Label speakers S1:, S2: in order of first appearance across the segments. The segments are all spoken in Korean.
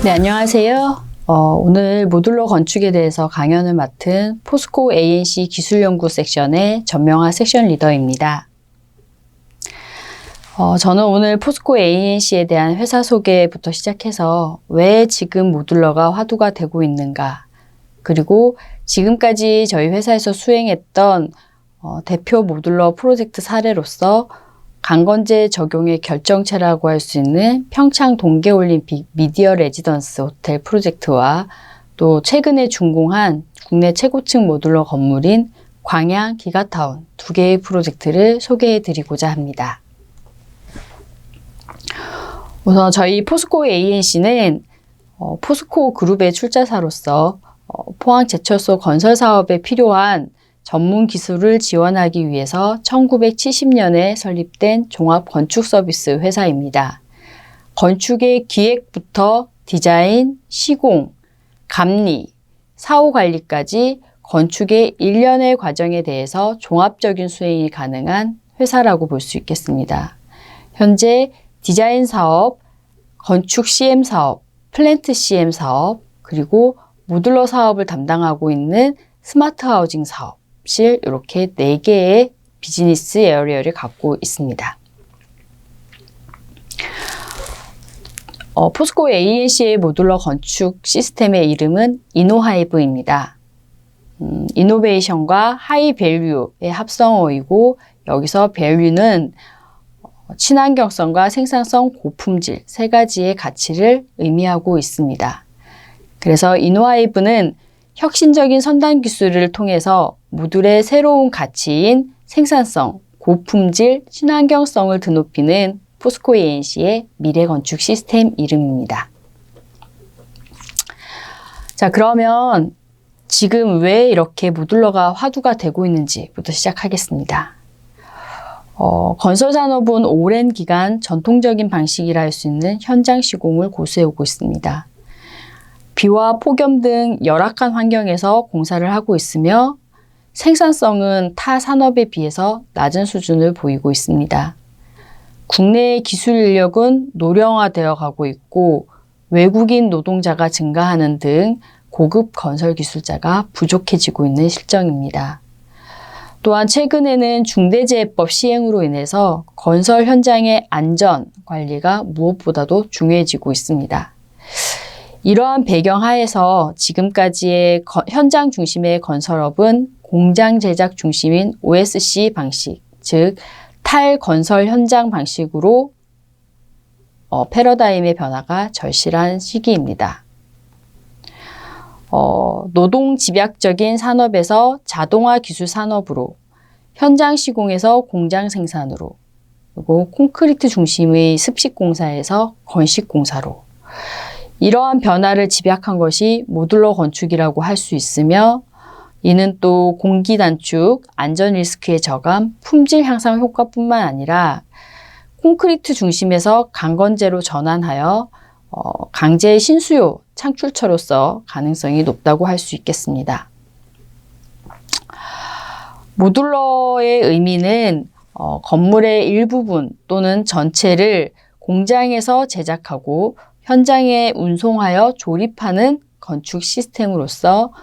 S1: 네, 안녕하세요. 오늘 모듈러 건축에 대해서 강연을 맡은 포스코 ANC 기술연구 섹션의 전명화 섹션 리더입니다. 저는 오늘 포스코 ANC에 대한 회사 소개부터 시작해서 왜 지금 모듈러가 화두가 되고 있는가, 그리고 지금까지 저희 회사에서 수행했던 대표 모듈러 프로젝트 사례로서 강건제 적용의 결정체라고 할 수 있는 평창 동계올림픽 미디어 레지던스 호텔 프로젝트와 또 최근에 준공한 국내 최고층 모듈러 건물인 광양 기가타운 두 개의 프로젝트를 소개해 드리고자 합니다. 우선 저희 포스코 ANC는 포스코 그룹의 출자사로서 포항 제철소 건설 사업에 필요한 전문 기술을 지원하기 위해서 1970년에 설립된 종합 건축 서비스 회사입니다. 건축의 기획부터 디자인, 시공, 감리, 사후 관리까지 건축의 일련의 과정에 대해서 종합적인 수행이 가능한 회사라고 볼 수 있겠습니다. 현재 디자인 사업, 건축 CM 사업, 플랜트 CM 사업, 그리고 모듈러 사업을 담당하고 있는 스마트 하우징 사업, 이렇게 4개의 비즈니스 에어리어를 갖고 있습니다. 포스코 ANC의 모듈러 건축 시스템의 이름은 이노하이브입니다. 이노베이션과 하이 밸류의 합성어이고, 여기서 밸류는 친환경성과 생산성, 고품질 세 가지의 가치를 의미하고 있습니다. 그래서 이노하이브는 혁신적인 선단 기술을 통해서 모듈의 새로운 가치인 생산성, 고품질, 친환경성을 드높이는 포스코 ANC의 미래 건축 시스템 이름입니다. 자, 그러면 지금 왜 이렇게 모듈러가 화두가 되고 있는지부터 시작하겠습니다. 건설 산업은 오랜 기간 전통적인 방식이라 할 수 있는 현장 시공을 고수해오고 있습니다. 비와 폭염 등 열악한 환경에서 공사를 하고 있으며 생산성은 타 산업에 비해서 낮은 수준을 보이고 있습니다. 국내의 기술 인력은 노령화되어 가고 있고 외국인 노동자가 증가하는 등 고급 건설 기술자가 부족해지고 있는 실정입니다. 또한 최근에는 중대재해법 시행으로 인해서 건설 현장의 안전 관리가 무엇보다도 중요해지고 있습니다. 이러한 배경 하에서 지금까지의 현장 중심의 건설업은 공장 제작 중심인 OSC 방식, 즉 탈건설 현장 방식으로 패러다임의 변화가 절실한 시기입니다. 노동 집약적인 산업에서 자동화 기술 산업으로, 현장 시공에서 공장 생산으로, 그리고 콘크리트 중심의 습식 공사에서 건식 공사로, 이러한 변화를 집약한 것이 모듈러 건축이라고 할 수 있으며, 이는 또 공기 단축, 안전 리스크의 저감, 품질 향상 효과뿐만 아니라 콘크리트 중심에서 강건재로 전환하여 강제 신수요 창출처로서 가능성이 높다고 할 수 있겠습니다. 모듈러의 의미는 건물의 일부분 또는 전체를 공장에서 제작하고 현장에 운송하여 조립하는 건축 시스템으로서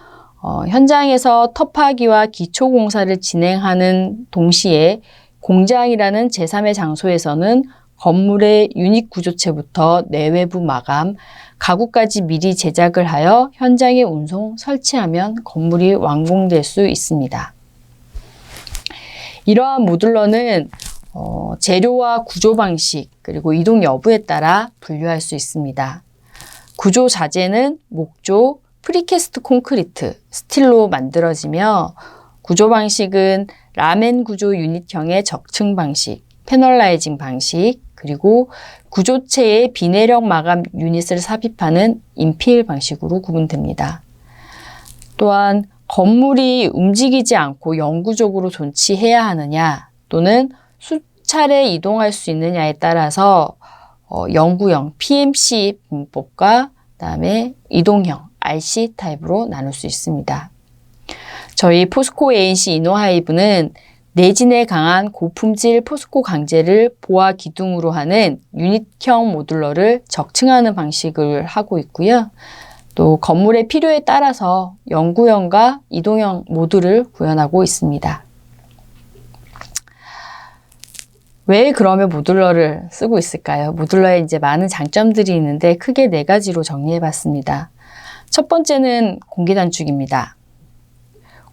S1: 현장에서 터파기와 기초공사를 진행하는 동시에 공장이라는 제3의 장소에서는 건물의 유닛 구조체부터 내외부 마감, 가구까지 미리 제작을 하여 현장에 운송, 설치하면 건물이 완공될 수 있습니다. 이러한 모듈러는 재료와 구조 방식, 그리고 이동 여부에 따라 분류할 수 있습니다. 구조 자재는 목조, 프리캐스트 콘크리트, 스틸로 만들어지며, 구조 방식은 라멘 구조 유닛형의 적층 방식, 패널라이징 방식, 그리고 구조체에 비내력 마감 유닛을 삽입하는 인필 방식으로 구분됩니다. 또한 건물이 움직이지 않고 영구적으로 존치해야 하느냐, 또는 수차례 이동할 수 있느냐에 따라서 영구형 PMC 분법과 그다음에 이동형 RC 타입으로 나눌 수 있습니다. 저희 포스코 ANC 이노하이브는 내진에 강한 고품질 포스코 강제를 보아 기둥으로 하는 유닛형 모듈러를 적층하는 방식을 하고 있고요. 또 건물의 필요에 따라서 영구형과 이동형 모듈을 구현하고 있습니다. 왜 그러면 모듈러를 쓰고 있을까요? 모듈러에 이제 많은 장점들이 있는데 크게 4가지로 정리해 봤습니다. 첫 번째는 공기 단축입니다.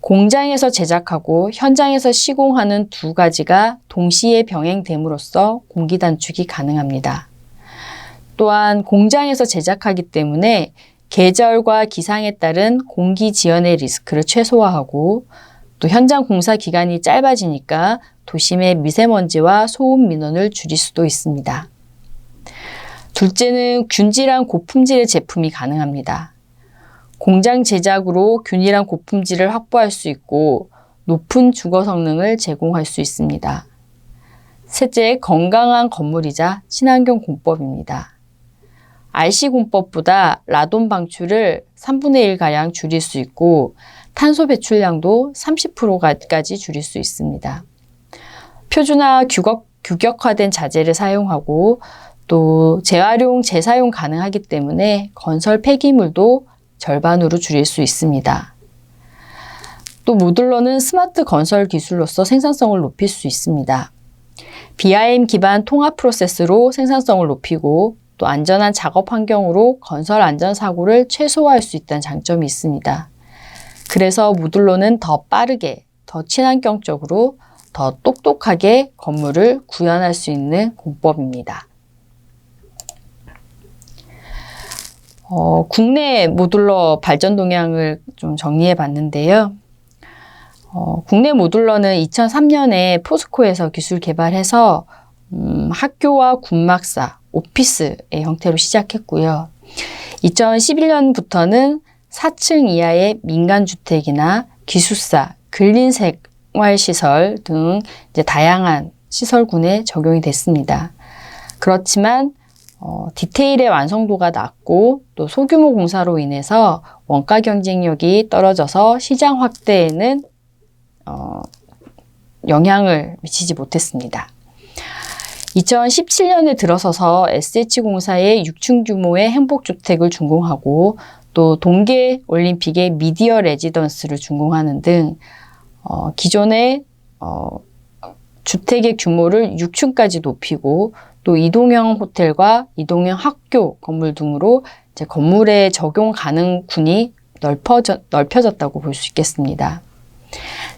S1: 공장에서 제작하고 현장에서 시공하는 2가지가 동시에 병행됨으로써 공기 단축이 가능합니다. 또한 공장에서 제작하기 때문에 계절과 기상에 따른 공기 지연의 리스크를 최소화하고 또 현장 공사 기간이 짧아지니까 도심의 미세먼지와 소음 민원을 줄일 수도 있습니다. 둘째는 균질한 고품질의 제품이 가능합니다. 공장 제작으로 균일한 고품질을 확보할 수 있고 높은 주거 성능을 제공할 수 있습니다. 셋째, 건강한 건물이자 친환경 공법입니다. RC 공법보다 라돈 방출을 3분의 1가량 줄일 수 있고 탄소 배출량도 30%까지 줄일 수 있습니다. 표준화 규격화된 자재를 사용하고 또 재활용, 재사용 가능하기 때문에 건설 폐기물도 절반으로 줄일 수 있습니다. 또 모듈러는 스마트 건설 기술로서 생산성을 높일 수 있습니다. BIM 기반 통합 프로세스로 생산성을 높이고 또 안전한 작업 환경으로 건설 안전사고를 최소화할 수 있다는 장점이 있습니다. 그래서 모듈러는 더 빠르게, 더 친환경적으로, 더 똑똑하게 건물을 구현할 수 있는 공법입니다. 국내 모듈러 발전 동향을 좀 정리해 봤는데요. 국내 모듈러는 2003년에 포스코에서 기술 개발해서 학교와 군막사, 오피스의 형태로 시작했고요. 2011년부터는 4층 이하의 민간주택이나 기숙사, 근린생활시설 등 이제 다양한 시설군에 적용이 됐습니다. 그렇지만 디테일의 완성도가 낮고 또 소규모 공사로 인해서 원가 경쟁력이 떨어져서 시장 확대에는 영향을 미치지 못했습니다. 2017년에 들어서서 SH공사의 6층 규모의 행복주택을 준공하고 또 동계올림픽의 미디어 레지던스를 준공하는 등 기존의 주택의 규모를 6층까지 높이고 또 이동형 호텔과 이동형 학교 건물 등으로 이제 건물의 적용 가능군이 넓혀졌다고 볼 수 있겠습니다.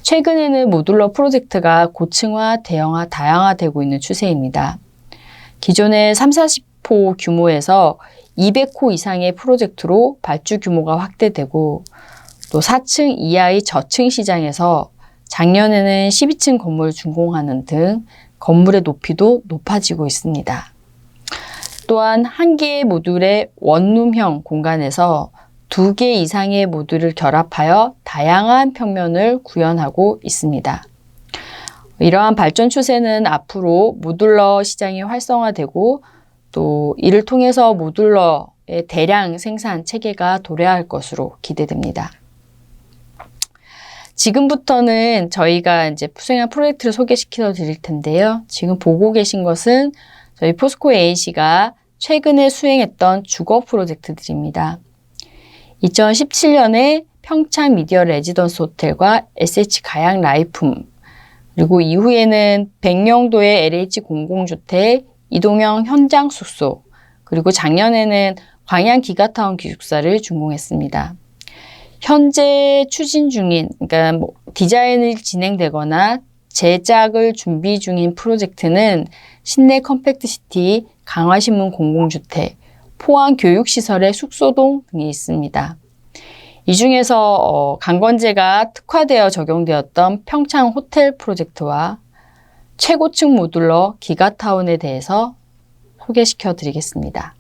S1: 최근에는 모듈러 프로젝트가 고층화, 대형화, 다양화되고 있는 추세입니다. 기존의 3, 40호 규모에서 200호 이상의 프로젝트로 발주 규모가 확대되고 또 4층 이하의 저층 시장에서 작년에는 12층 건물 준공하는 등 건물의 높이도 높아지고 있습니다. 또한 한 개의 모듈의 원룸형 공간에서 2개 이상의 모듈을 결합하여 다양한 평면을 구현하고 있습니다. 이러한 발전 추세는 앞으로 모듈러 시장이 활성화되고 또 이를 통해서 모듈러의 대량 생산 체계가 도래할 것으로 기대됩니다. 지금부터는 저희가 이제 수행한 프로젝트를 소개시켜 드릴 텐데요. 지금 보고 계신 것은 저희 포스코 ANC가 최근에 수행했던 주거 프로젝트들입니다. 2017년에 평창 미디어 레지던스 호텔과 SH 가양 라이품, 그리고 이후에는 백령도의 LH 공공주택, 이동형 현장 숙소, 그리고 작년에는 광양 기가타운 기숙사를 준공했습니다. 현재 추진 중인, 그러니까 디자인을 진행되거나 제작을 준비 중인 프로젝트는 신내 컴팩트시티, 강화신문 공공주택, 포항 교육시설의 숙소동 등이 있습니다. 이 중에서 강건제가 특화되어 적용되었던 평창 호텔 프로젝트와 최고층 모듈러 기가타운에 대해서 소개시켜 드리겠습니다.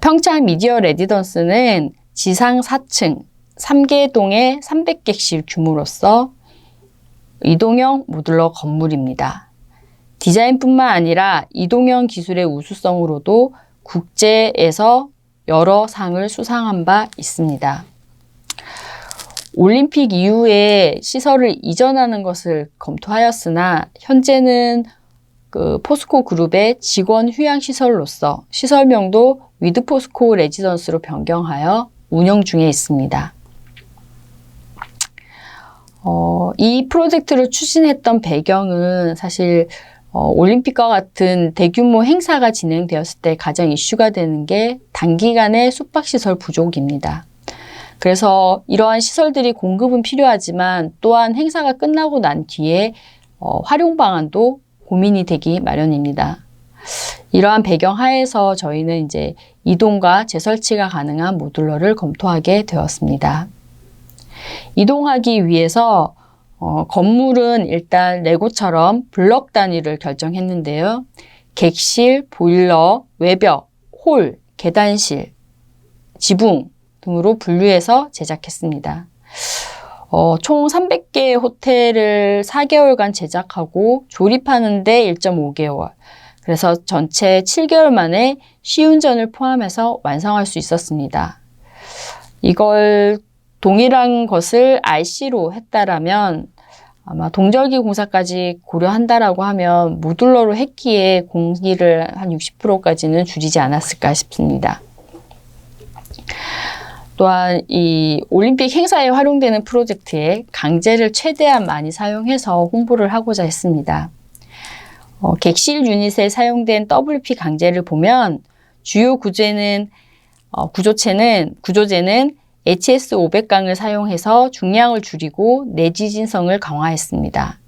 S1: 평창 미디어 레지던스는 지상 4층, 3개 동의 300객실 규모로서 이동형 모듈러 건물입니다. 디자인뿐만 아니라 이동형 기술의 우수성으로도 국제에서 여러 상을 수상한 바 있습니다. 올림픽 이후에 시설을 이전하는 것을 검토하였으나 현재는 그 포스코 그룹의 직원 휴양 시설로서 시설명도 위드 포스코 레지던스로 변경하여 운영 중에 있습니다. 이 프로젝트를 추진했던 배경은 사실 올림픽과 같은 대규모 행사가 진행되었을 때 가장 이슈가 되는 게 단기간의 숙박시설 부족입니다. 그래서 이러한 시설들이 공급은 필요하지만 또한 행사가 끝나고 난 뒤에 활용 방안도 고민이 되기 마련입니다. 이러한 배경 하에서 저희는 이제 이동과 재설치가 가능한 모듈러를 검토하게 되었습니다. 이동하기 위해서 건물은 일단 레고처럼 블럭 단위를 결정했는데요. 객실, 보일러, 외벽, 홀, 계단실, 지붕 등으로 분류해서 제작했습니다. 총 300개의 호텔을 4개월간 제작하고 조립하는 데 1.5개월. 그래서 전체 7개월 만에 시운전을 포함해서 완성할 수 있었습니다. 이걸 동일한 것을 RC로 했다라면 아마 동절기 공사까지 고려한다라고 하면 모듈러로 했기에 공기를 한 60%까지는 줄이지 않았을까 싶습니다. 또한 이 올림픽 행사에 활용되는 프로젝트에 강제를 최대한 많이 사용해서 홍보를 하고자 했습니다. 객실 유닛에 사용된 WP 강제를 보면 주요 구조제는 HS 500강을 사용해서 중량을 줄이고 내지진성을 강화했습니다.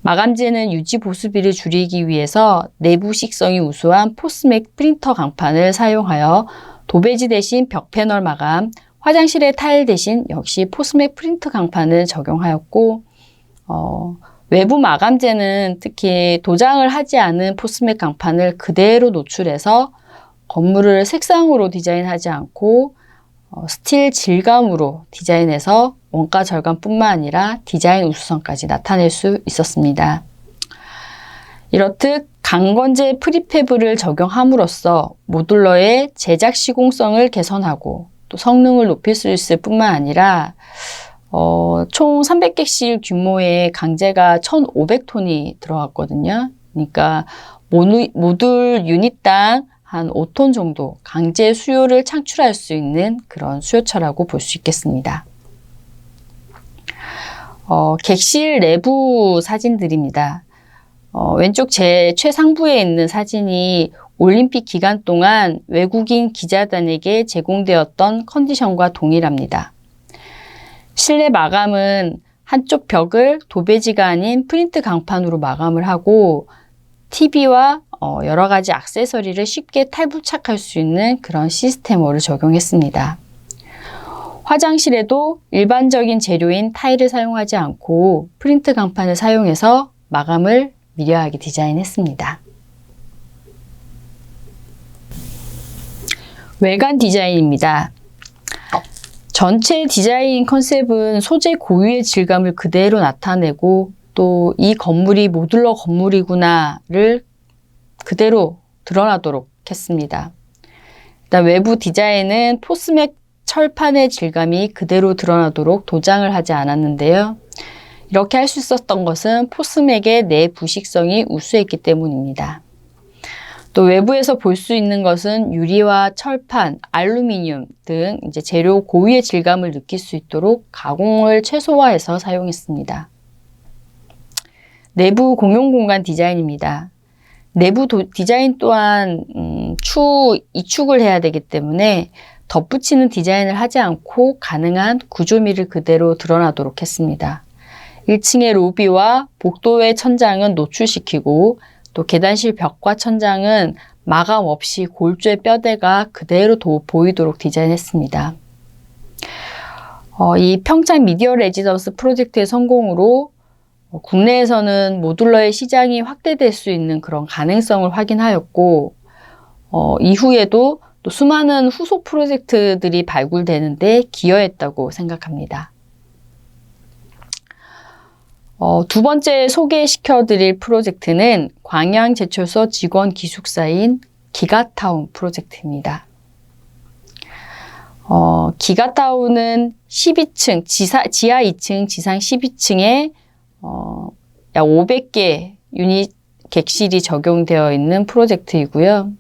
S1: 마감재는 유지 보수비를 줄이기 위해서 내부 식성이 우수한 포스맥 프린터 강판을 사용하여 도배지 대신 벽 패널 마감, 화장실의 타일 대신 역시 포스맥 프린트 강판을 적용하였고 외부 마감재는 특히 도장을 하지 않은 포스맥 강판을 그대로 노출해서 건물을 색상으로 디자인하지 않고 스틸 질감으로 디자인해서 원가 절감뿐만 아니라 디자인 우수성까지 나타낼 수 있었습니다. 이렇듯 강건재 프리패브를 적용함으로써 모듈러의 제작 시공성을 개선하고 또 성능을 높일 수 있을 뿐만 아니라 총 300객실 규모의 강재가 1,500톤이 들어갔거든요. 그러니까 모듈 유닛당 한 5톤 정도 강재 수요를 창출할 수 있는 그런 수요처라고 볼 수 있겠습니다. 객실 내부 사진들입니다. 왼쪽 제 최상부에 있는 사진이 올림픽 기간 동안 외국인 기자단에게 제공되었던 컨디션과 동일합니다. 실내 마감은 한쪽 벽을 도배지가 아닌 프린트 강판으로 마감을 하고 TV와 여러 가지 액세서리를 쉽게 탈부착할 수 있는 그런 시스템어를 적용했습니다. 화장실에도 일반적인 재료인 타일을 사용하지 않고 프린트 강판을 사용해서 마감을 미려하게 디자인했습니다. 외관 디자인입니다. 전체 디자인 컨셉은 소재 고유의 질감을 그대로 나타내고 또 이 건물이 모듈러 건물이구나를 그대로 드러나도록 했습니다. 일단 외부 디자인은 포스맥 철판의 질감이 그대로 드러나도록 도장을 하지 않았는데요. 이렇게 할 수 있었던 것은 포스맥의 내부식성이 우수했기 때문입니다. 또 외부에서 볼 수 있는 것은 유리와 철판, 알루미늄 등 이제 재료 고유의 질감을 느낄 수 있도록 가공을 최소화해서 사용했습니다. 내부 공용 공간 디자인입니다. 내부 디자인 또한 이축을 해야 되기 때문에 덧붙이는 디자인을 하지 않고 가능한 구조미를 그대로 드러나도록 했습니다. 1층의 로비와 복도의 천장은 노출시키고 또 계단실 벽과 천장은 마감 없이 골조의 뼈대가 그대로 보이도록 디자인했습니다. 이 평창 미디어 레지던스 프로젝트의 성공으로 국내에서는 모듈러의 시장이 확대될 수 있는 그런 가능성을 확인하였고 이후에도 또 수많은 후속 프로젝트들이 발굴되는데 기여했다고 생각합니다. 두 번째 소개시켜드릴 프로젝트는 광양제철소 직원 기숙사인 기가타운 프로젝트입니다. 기가타운은 12층, 지하 2층, 지상 12층에 약 500개 유닛 객실이 적용되어 있는 프로젝트이고요.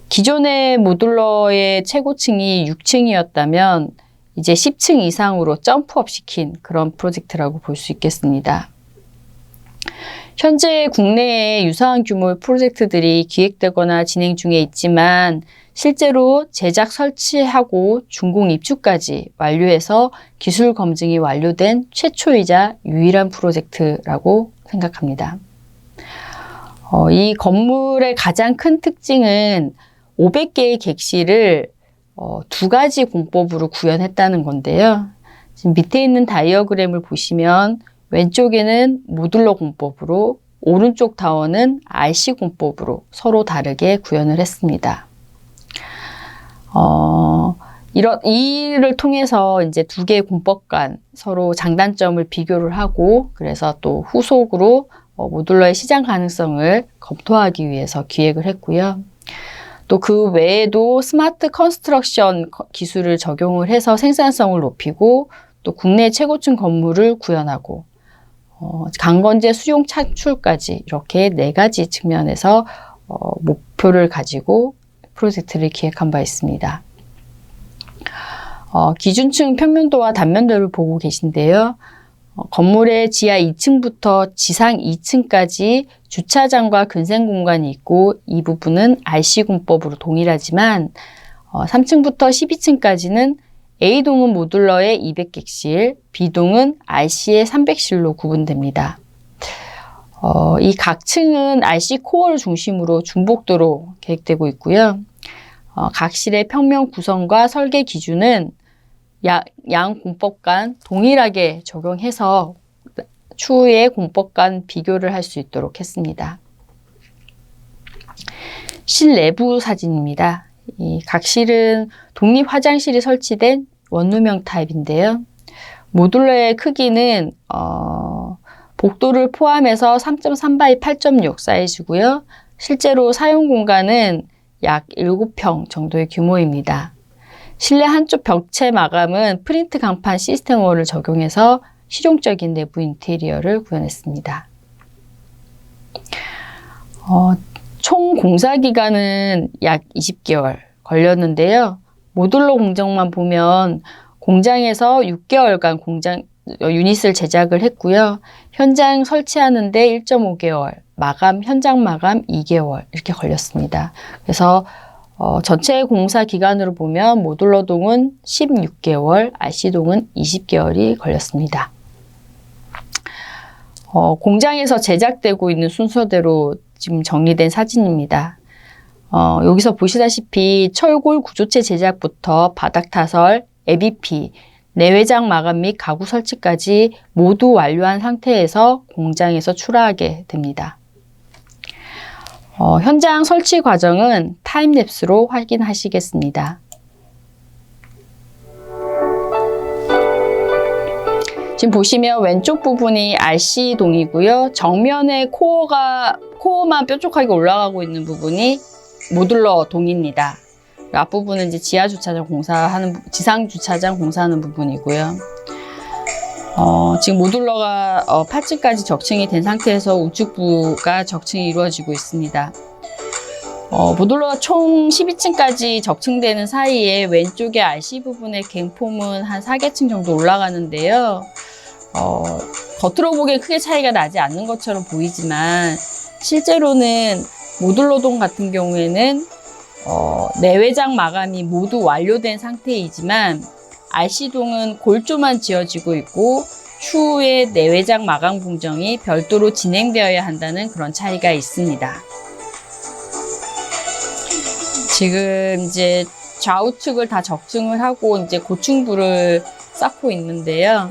S1: 기존의 모듈러의 최고층이 6층이었다면 이제 10층 이상으로 점프업 시킨 그런 프로젝트라고 볼 수 있겠습니다. 현재 국내에 유사한 규모의 프로젝트들이 기획되거나 진행 중에 있지만 실제로 제작 설치하고 준공 입주까지 완료해서 기술 검증이 완료된 최초이자 유일한 프로젝트라고 생각합니다. 이 건물의 가장 큰 특징은 500개의 객실을 두 가지 공법으로 구현했다는 건데요. 지금 밑에 있는 다이어그램을 보시면 왼쪽에는 모듈러 공법으로, 오른쪽 타워는 RC 공법으로 서로 다르게 구현을 했습니다. 이를 통해서 이제 두 개의 공법 간 서로 장단점을 비교를 하고, 그래서 또 후속으로 모듈러의 시장 가능성을 검토하기 위해서 기획을 했고요. 또 그 외에도 스마트 컨스트럭션 기술을 적용을 해서 생산성을 높이고, 또 국내 최고층 건물을 구현하고, 강건재 수용 창출까지 이렇게 4가지 측면에서 목표를 가지고 프로젝트를 기획한 바 있습니다. 기준층 평면도와 단면도를 보고 계신데요. 건물의 지하 2층부터 지상 2층까지 주차장과 근생 공간이 있고, 이 부분은 RC 공법으로 동일하지만 3층부터 12층까지는 A동은 모듈러의 200객실, B동은 RC의 300실로 구분됩니다. 이 각 층은 RC 코어를 중심으로 중복도로 계획되고 있고요. 각 실의 평면 구성과 설계 기준은 양 공법 간 동일하게 적용해서 추후에 공법 간 비교를 할 수 있도록 했습니다. 실내부 사진입니다. 이 각 실은 독립 화장실이 설치된 원룸형 타입인데요. 모듈러의 크기는 복도를 포함해서 3.3 x 8.6 사이즈고요. 실제로 사용 공간은 약 7평 정도의 규모입니다. 실내 한쪽 벽체 마감은 프린트 강판 시스템워를 적용해서 실용적인 내부 인테리어를 구현했습니다. 총 공사 기간은 약 20개월 걸렸는데요. 모듈러 공정만 보면 공장에서 6개월간 유닛을 제작을 했고요. 현장 설치하는데 1.5개월, 현장 마감 2개월 이렇게 걸렸습니다. 그래서 전체 공사 기간으로 보면 모듈러 동은 16개월, RC 동은 20개월이 걸렸습니다. 공장에서 제작되고 있는 순서대로 지금 정리된 사진입니다. 여기서 보시다시피 철골 구조체 제작부터 바닥 타설, ABP, 내외장 마감 및 가구 설치까지 모두 완료한 상태에서 공장에서 출하하게 됩니다. 현장 설치 과정은 타임랩스로 확인하시겠습니다. 지금 보시면 왼쪽 부분이 RC동이고요. 정면에 코어만 뾰족하게 올라가고 있는 부분이 모듈러 동입니다. 앞부분은 이제 지상 주차장 공사하는 부분이고요. 지금 모듈러가 8층까지 적층이 된 상태에서 우측부가 적층이 이루어지고 있습니다. 모듈러가 총 12층까지 적층되는 사이에 왼쪽에 RC 부분의 갱폼은 한 4개층 정도 올라가는데요. 겉으로 보기엔 크게 차이가 나지 않는 것처럼 보이지만 실제로는 모듈러동 같은 경우에는 내외장 마감이 모두 완료된 상태이지만 RC동은 골조만 지어지고 있고 추후에 내외장 마감 공정이 별도로 진행되어야 한다는 그런 차이가 있습니다. 지금 이제 좌우측을 다 적층을 하고 이제 고층부를 쌓고 있는데요.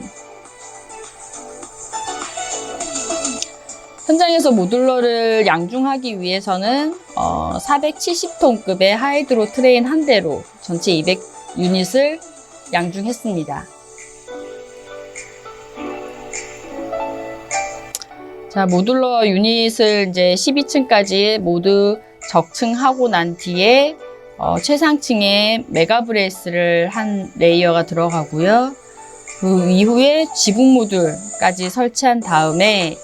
S1: 현장에서 모듈러를 양중하기 위해서는 470톤급의 하이드로 트레인 한 대로 전체 200유닛을 양중했습니다. 자, 모듈러 유닛을 이제 12층까지 모두 적층하고 난 뒤에 최상층에 메가브레이스를 한 레이어가 들어가고요. 그 이후에 지붕 모듈까지 설치한 다음에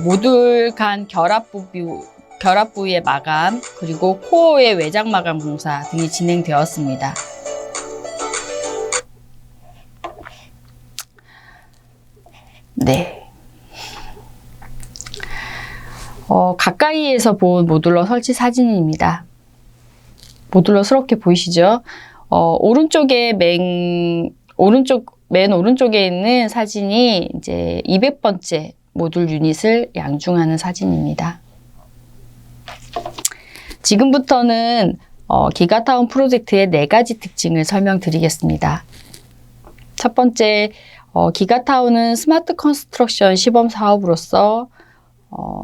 S1: 모듈 간 결합 부위의 마감, 그리고 코어의 외장 마감 공사 등이 진행되었습니다. 네. 가까이에서 본 모듈러 설치 사진입니다. 모듈러스럽게 보이시죠? 맨 오른쪽에 있는 사진이 이제 200번째 모듈 유닛을 양중하는 사진입니다. 지금부터는 기가타운 프로젝트의 4가지 특징을 설명드리겠습니다. 첫 번째, 기가타운은 스마트 컨스트럭션 시범 사업으로서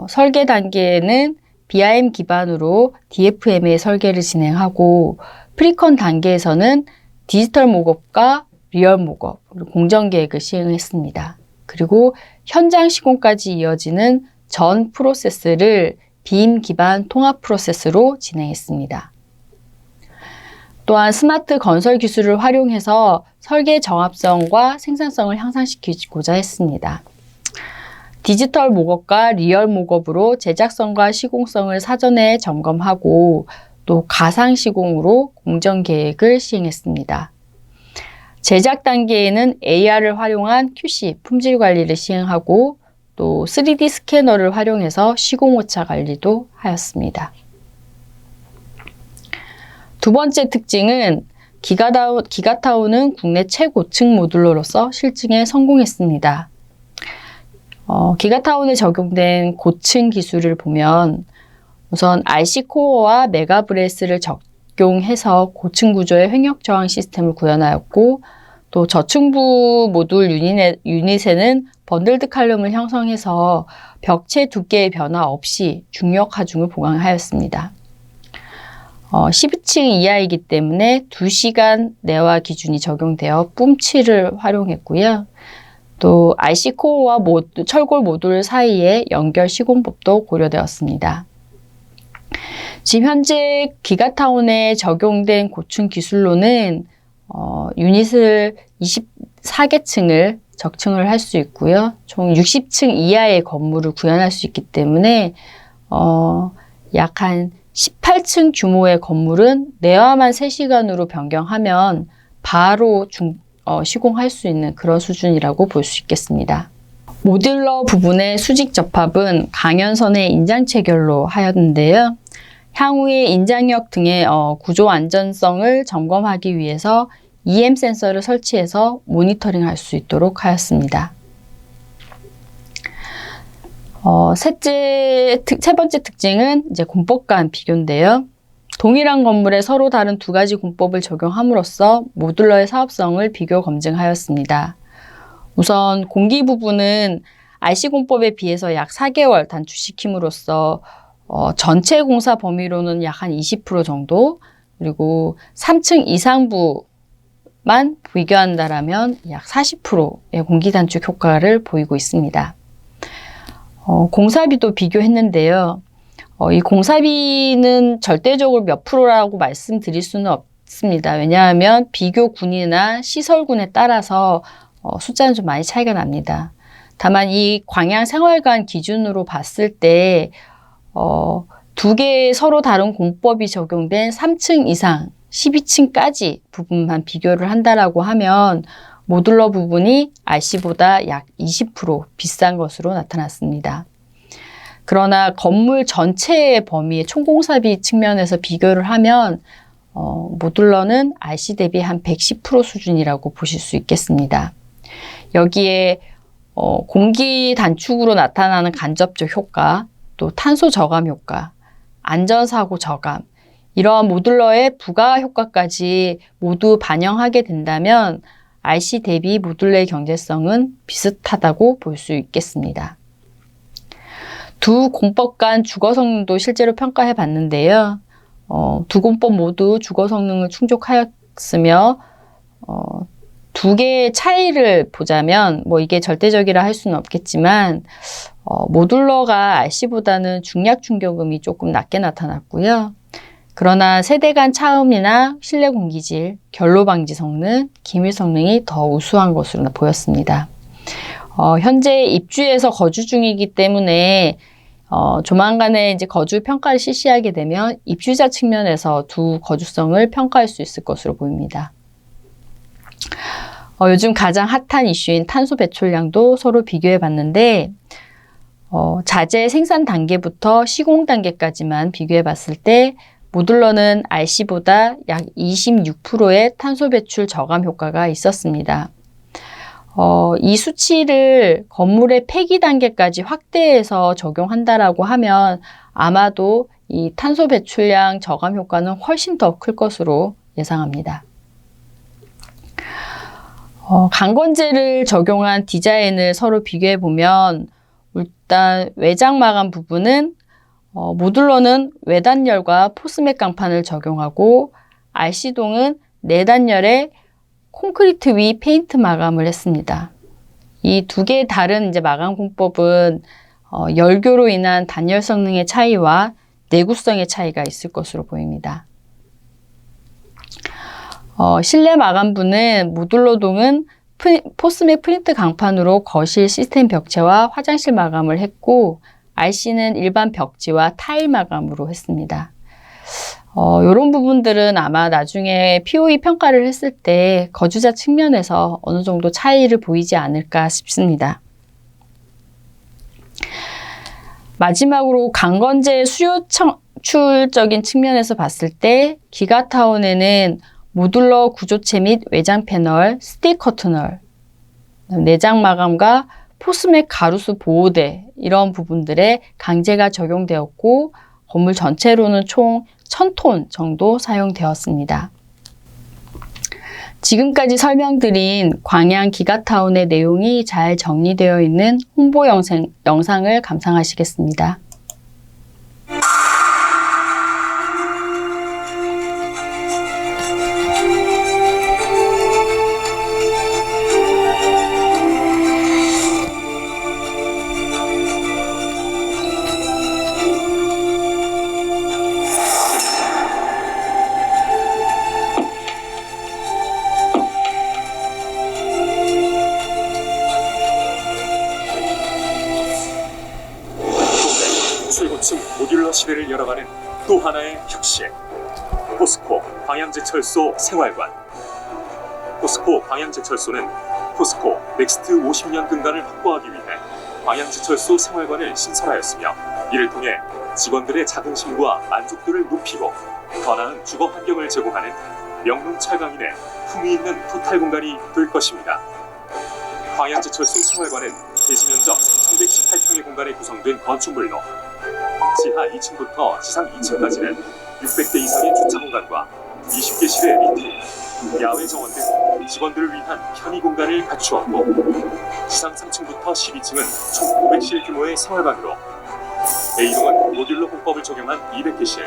S1: 설계 단계에는 BIM 기반으로 DFM의 설계를 진행하고, 프리컨 단계에서는 디지털 목업과 리얼 목업, 그리고 공정 계획을 시행했습니다. 그리고 현장 시공까지 이어지는 전 프로세스를 BIM 기반 통합 프로세스로 진행했습니다. 또한 스마트 건설 기술을 활용해서 설계 정합성과 생산성을 향상시키고자 했습니다. 디지털 목업과 리얼 목업으로 제작성과 시공성을 사전에 점검하고, 또 가상 시공으로 공정 계획을 시행했습니다. 제작 단계에는 AR을 활용한 QC, 품질 관리를 시행하고, 또 3D 스캐너를 활용해서 시공 오차 관리도 하였습니다. 두 번째 특징은 기가타운은 국내 최고층 모듈러로서 실증에 성공했습니다. 기가타운에 적용된 고층 기술을 보면, 우선 RC코어와 메가브레스를 적용해서 고층 구조의 횡력 저항 시스템을 구현하였고, 또 저층부 모듈 유닛에는 번들드 칼럼을 형성해서 벽체 두께의 변화 없이 중력 하중을 보강하였습니다. 12층 이하이기 때문에 2시간 내화 기준이 적용되어 뿜칠을 활용했고요. 또 RC코어와 철골 모듈 사이의 연결 시공법도 고려되었습니다. 지금 현재 기가타운에 적용된 고층 기술로는 유닛을 24개층을 적층을 할 수 있고요. 총 60층 이하의 건물을 구현할 수 있기 때문에 약 한 18층 규모의 건물은 내화만 3시간으로 변경하면 바로 시공할 수 있는 그런 수준이라고 볼 수 있겠습니다. 모듈러 부분의 수직 접합은 강연선의 인장 체결로 하였는데요. 향후에 인장역 등의 구조 안전성을 점검하기 위해서 EM 센서를 설치해서 모니터링할 수 있도록 하였습니다. 세 번째 특징은 이제 공법 간 비교인데요. 동일한 건물에 서로 다른 2가지 공법을 적용함으로써 모듈러의 사업성을 비교 검증하였습니다. 우선 공기 부분은 RC 공법에 비해서 약 4개월 단축시킴으로써 전체 공사 범위로는 약 한 20% 정도, 그리고 3층 이상부만 비교한다라면 약 40%의 공기 단축 효과를 보이고 있습니다. 공사비도 비교했는데요. 이 공사비는 절대적으로 몇 프로라고 말씀드릴 수는 없습니다. 왜냐하면 비교군이나 시설군에 따라서 숫자는 좀 많이 차이가 납니다. 다만 이 광양 생활관 기준으로 봤을 때 2개의 서로 다른 공법이 적용된 3층 이상 12층까지 부분만 비교를 한다라고 하면 모듈러 부분이 RC보다 약 20% 비싼 것으로 나타났습니다. 그러나 건물 전체의 범위의 총공사비 측면에서 비교를 하면 모듈러는 RC 대비 한 110% 수준이라고 보실 수 있겠습니다. 여기에 공기 단축으로 나타나는 간접적 효과, 또 탄소 저감 효과, 안전사고 저감, 이러한 모듈러의 부가 효과까지 모두 반영하게 된다면 RC 대비 모듈러의 경제성은 비슷하다고 볼 수 있겠습니다. 두 공법 간 주거 성능도 실제로 평가해 봤는데요. 두 공법 모두 주거 성능을 충족하였으며 2개의 차이를 보자면 이게 절대적이라 할 수는 없겠지만 모듈러가 RC보다는 중약 중교금이 조금 낮게 나타났고요. 그러나 세대 간 차음이나 실내 공기질, 결로 방지 성능, 기밀 성능이 더 우수한 것으로 보였습니다. 현재 입주해서 거주 중이기 때문에 조만간에 이제 거주 평가를 실시하게 되면 입주자 측면에서 두 거주성을 평가할 수 있을 것으로 보입니다. 요즘 가장 핫한 이슈인 탄소 배출량도 서로 비교해 봤는데 자재 생산 단계부터 시공 단계까지만 비교해 봤을 때 모듈러는 RC보다 약 26%의 탄소 배출 저감 효과가 있었습니다. 이 수치를 건물의 폐기 단계까지 확대해서 적용한다라고 하면 아마도 이 탄소 배출량 저감 효과는 훨씬 더 클 것으로 예상합니다. 강건재를 적용한 디자인을 서로 비교해 보면 일단 외장 마감 부분은 모듈러는 외단열과 포스맥 강판을 적용하고 RC동은 내단열에 콘크리트 위 페인트 마감을 했습니다. 이 두 개의 다른 이제 마감 공법은 열교로 인한 단열 성능의 차이와 내구성의 차이가 있을 것으로 보입니다. 실내 마감부는 모듈러동은 포스맥 프린트 강판으로 거실 시스템 벽체와 화장실 마감을 했고 RC는 일반 벽지와 타일 마감으로 했습니다. 이런 부분들은 아마 나중에 POE 평가를 했을 때 거주자 측면에서 어느 정도 차이를 보이지 않을까 싶습니다. 마지막으로 강건재 수요 창출적인 측면에서 봤을 때 기가타운에는 모듈러 구조체 및 외장 패널, 스티커 터널, 내장 마감과 포스맥 가루수 보호대 이런 부분들에 강제가 적용되었고 건물 전체로는 총 1000톤 정도 사용되었습니다. 지금까지 설명드린 광양 기가타운의 내용이 잘 정리되어 있는 홍보 영상을 감상하시겠습니다.
S2: 최고층 모듈러 시대를 열어가는 또 하나의 혁신. 포스코 광양제철소 생활관. 포스코 광양제철소는 포스코 넥스트 50년 근간을 확보하기 위해 광양제철소 생활관을 신설하였으며 이를 통해 직원들의 자긍심과 만족도를 높이고 더 나은 주거 환경을 제공하는 명문 철강인의 품위 있는 토탈 공간이 될 것입니다. 광양제철소 생활관은 대지 면적 3,118평의 공간에 구성된 건축물로 지하 2층부터 지상 2층까지는 600대 이상의 주차 공간과 20개실의 리팅, 야외 정원 등 직원들을 위한 편의 공간을 갖추었고 지상 3층부터 12층은 총 500실 규모의 생활관으로 A동은 모듈러 공법을 적용한 200개실,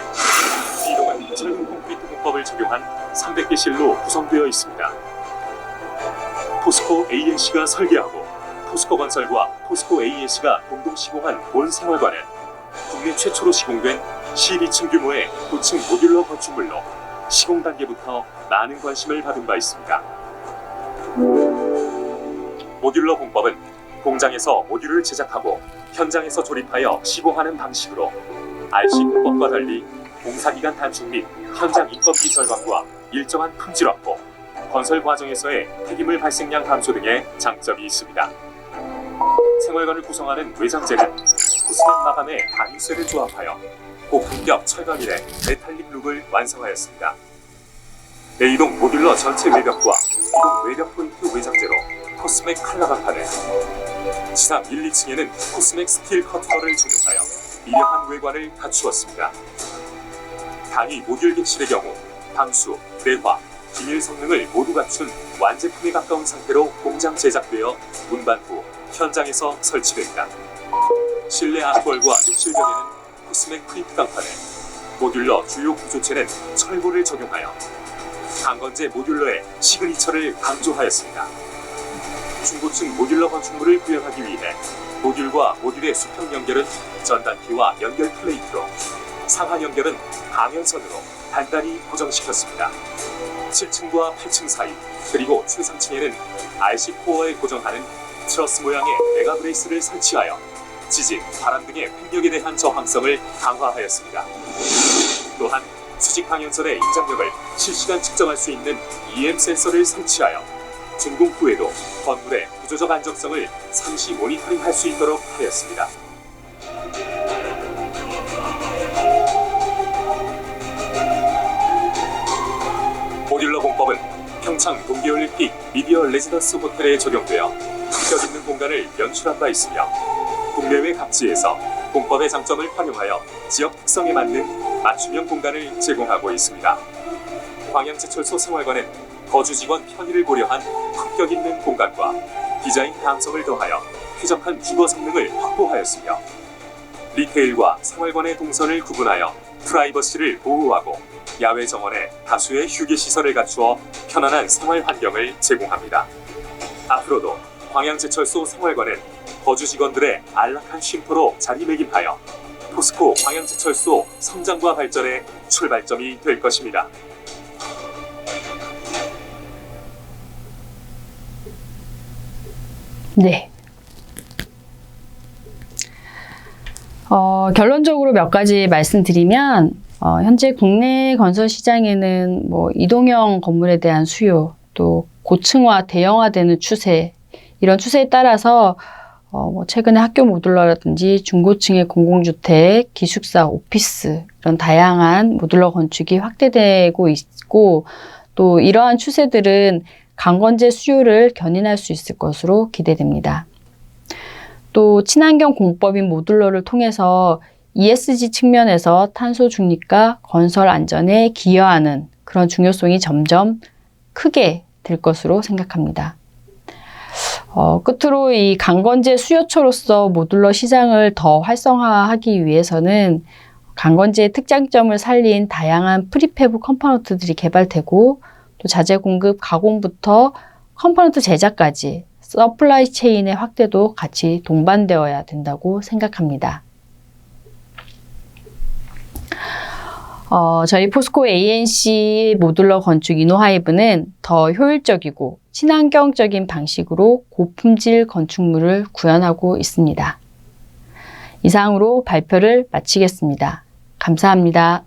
S2: B동은 철근 콘크리트 공법을 적용한 300개실로 구성되어 있습니다. 포스코 ANC가 설계하고 포스코 건설과 포스코 ANC가 공동 시공한 본 생활관은 국내 최초로 시공된 12층 규모의 고층 모듈러 건축물로 시공 단계부터 많은 관심을 받은 바 있습니다. 모듈러 공법은 공장에서 모듈을 제작하고 현장에서 조립하여 시공하는 방식으로 RC 공법과 달리 공사기간 단축 및 현장 인건비 절감과 일정한 품질 확보, 건설 과정에서의 폐기물 발생량 감소 등의 장점이 있습니다. 생활관을 구성하는 외장재는 포스맥 마감에 방위쇠를 조합하여 고품격 철강인의 메탈릭 룩을 완성하였습니다. A동 모듈러 전체 외벽과 B동 외벽 포인트 외장재로 포스맥 칼라 강판을, 지상 1, 2층에는 포스맥 스틸 커터를 적용하여 미려한 외관을 갖추었습니다. 단위 모듈 객실의 경우 방수, 내화, 기밀 성능을 모두 갖춘 완제품에 가까운 상태로 공장 제작되어 운반 후 현장에서 설치됩니다. 실내 앞월과 욕실벽에는 포스맥 프린트 강판에 모듈러 주요 구조체는 철골을 적용하여 강건재 모듈러의 시그니처를 강조하였습니다. 중고층 모듈러 건축물을 구현하기 위해 모듈과 모듈의 수평 연결은 전단키와 연결 플레이트로, 상하 연결은 방열선으로 단단히 고정시켰습니다. 7층과 8층 사이 그리고 최상층에는 RC 코어에 고정하는 트러스 모양의 메가 브레이스를 설치하여 지진, 바람 등의 횡력에 대한 저항성을 강화하였습니다. 또한 수직 방향선의 인장력을 실시간 측정할 수 있는 EM 센서를 설치하여 준공 후에도 건물의 구조적 안정성을 상시 모니터링할 수 있도록 하였습니다. 모듈러 공법은 평창 동계올림픽 미디어 레지던스 호텔에 적용되어 품격 있는 공간을 연출한 바 있으며 국내외 각지에서 공법의 장점을 활용하여 지역 특성에 맞는 맞춤형 공간을 제공하고 있습니다. 광양제철소 생활관은 거주 직원 편의를 고려한 품격 있는 공간과 디자인 다양성을 더하여 쾌적한 주거 성능을 확보하였으며 리테일과 생활관의 동선을 구분하여 프라이버시를 보호하고 야외 정원에 다수의 휴게 시설을 갖추어 편안한 생활 환경을 제공합니다. 앞으로도 광양제철소 생활관은 거주 직원들의 안락한 쉼터로 자리매김하여 포스코 광양제철소 성장과 발전의 출발점이 될 것입니다.
S1: 네. 결론적으로 몇 가지 말씀드리면 현재 국내 건설 시장에는 이동형 건물에 대한 수요, 또 고층화, 대형화되는 추세, 이런 추세에 따라서 최근에 학교 모듈러라든지 중고층의 공공주택, 기숙사, 오피스 이런 다양한 모듈러 건축이 확대되고 있고 또 이러한 추세들은 강건재 수요를 견인할 수 있을 것으로 기대됩니다. 또 친환경 공법인 모듈러를 통해서 ESG 측면에서 탄소 중립과 건설 안전에 기여하는 그런 중요성이 점점 크게 될 것으로 생각합니다. 끝으로 이 강건재 수요처로서 모듈러 시장을 더 활성화하기 위해서는 강건재의 특장점을 살린 다양한 프리패브 컴포넌트들이 개발되고 또 자재 공급, 가공부터 컴포넌트 제작까지 서플라이 체인의 확대도 같이 동반되어야 된다고 생각합니다. 저희 포스코 ANC 모듈러 건축 이노하이브는 더 효율적이고 친환경적인 방식으로 고품질 건축물을 구현하고 있습니다. 이상으로 발표를 마치겠습니다. 감사합니다.